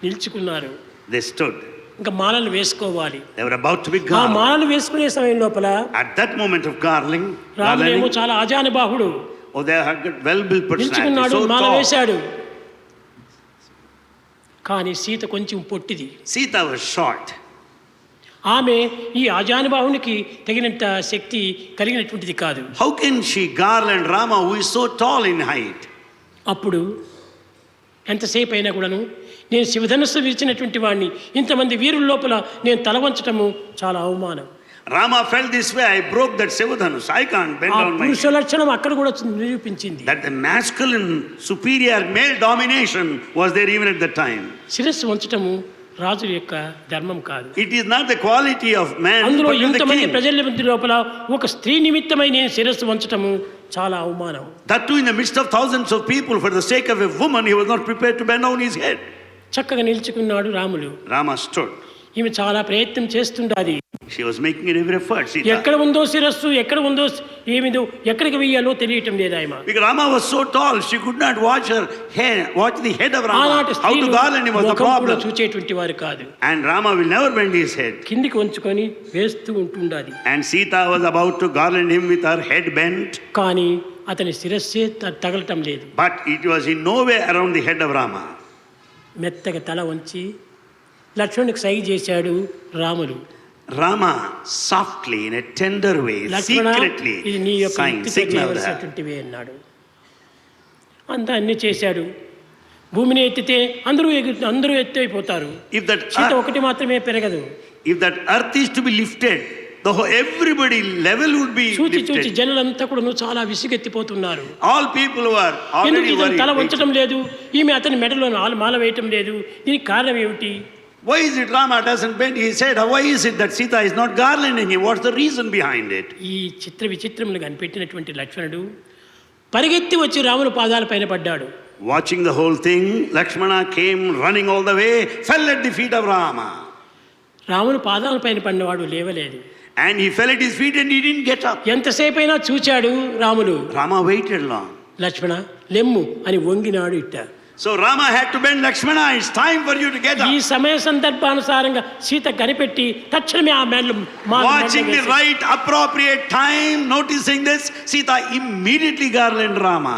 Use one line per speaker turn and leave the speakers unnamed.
నిల్చుకున్నారు.
They stood.
ఇంకా మాలలు వేసుకోవాలి.
They were about to be
ఆ
garlanded.
మాలలు వేసుకునే సమయం లోపల
At that moment of garlanding,
రాముడేమో చాలా ఆజానుబాహుడు,
oh, they had got well-built personality,
నిల్చుకున్నాడు,
so
Mala
tall.
వేశాడు. కానీ సీత కొంచెం పొట్టిది.
Sita was short.
ఆమె ఈ ఆజానుబాహునికి తగినంత శక్తి కలిగినటువంటిది కాదు.
How can she garland Rama, who is so tall in height?
అప్పుడు ఎంతసేపు అయినా కూడాను నేను శివధనుస్సు విరిచినటువంటి వాడిని, ఇంతమంది వీరుల లోపల నేను తల వంచటము చాలా అవమానం.
Rama felt this way. I broke that Sevadhanus. I can't bend
ఆ
down my
పురుష లక్షణం అక్కడ కూడా నిరూపించింది.
That the masculine, superior male domination was there even at that time.
శిరస్సు వంచటము రాజు యొక్క ధర్మం కాదు.
It is not the quality of man,
అందులో
but of the
ఇంతమంది
king.
ప్రజల మధ్య లోపల ఒక స్త్రీ నిమిత్తమై నేను శిరస్సు వంచటము చాలా అవమానం.
That too in the midst of thousands of people, for the sake of a woman, he was not prepared to bend down his head.
చక్కగా నిల్చుకున్నాడు రాములు.
Rama stood.
ఈమె చాలా ప్రయత్నం చేస్తుండాలి.
She was making an every effort. Sita.
ఎక్కడ ఉందో శిరస్సు, ఎక్కడ ఉందో ఏమిదో, ఎక్కడికి వెయ్యాలో తెలియటం లేదు ఆయన.
Because Rama was so tall, she could not watch her hair, watch the head of Rama.
ఆనాటి
How to
స్త్రీలు
garland him was the
ముఖం కూడా
problem.
చూచేటువంటి వారు కాదు.
And Rama will never bend his head.
కిందికి వంచుకొని వేస్తూ ఉంటుండాలి.
And Sita was about to garland him with her head bent.
కానీ అతని శిరస్సే తగలటం లేదు.
But it was in no way around the head of Rama.
మెత్తగా తల వంచి లక్ష్మణునికి సైగ చేశాడు రాముడు.
Rama softly, in a tender way,
లక్ష్మణ, ఇది నీ
secretly
యొక్క యుక్తితో
signaled that.
చేయవలసినటువంటివే అన్నాడు. అంతా అన్ని చేశాడు. భూమిని ఎత్తితే అందరూ ఎత్తైపోతారు. సీత ఒకటి మాత్రమే పెరగదు.
If that earth is to be lifted, everybody level would be
చూచి
lifted.
జనులంతా కూడా చాలా విసిగెత్తిపోతున్నారు.
All people were
ఎందుకు
already
ఇతను తల
worried.
వంచడం లేదు, ఈమె అతని మెడలో మాల వేయటం లేదు, దీనికి కారణం ఏమిటి?
Why is it Rama doesn't bend his head? Why is it that Sita is not garlanding him? What's the reason behind it?
ఈ చిత్ర విచిత్రములు కనిపెట్టినటువంటి లక్ష్మణుడు పరిగెత్తి వచ్చి రాముని పాదాల పైన పడ్డాడు.
Watching the whole thing, Lakshmana came running all the way, fell at the feet of Rama.
రాముని పాదాల పైన పడినవాడు లేవలేదు.
And he fell at his feet and he didn't get up.
ఎంతసేపు అయినా చూచాడు రాములు.
Rama waited long.
లక్ష్మణ లెమ్ము అని వంగినాడు ఇట్ట.
So Rama had to bend. Lakshmana, it's time for you to get up.
ఈ సమయ సందర్భానుసారంగా సీత కనిపెట్టి తక్షణమే ఆ మెడలు
Watching the right appropriate time, noticing this, Sita immediately garlanded Rama.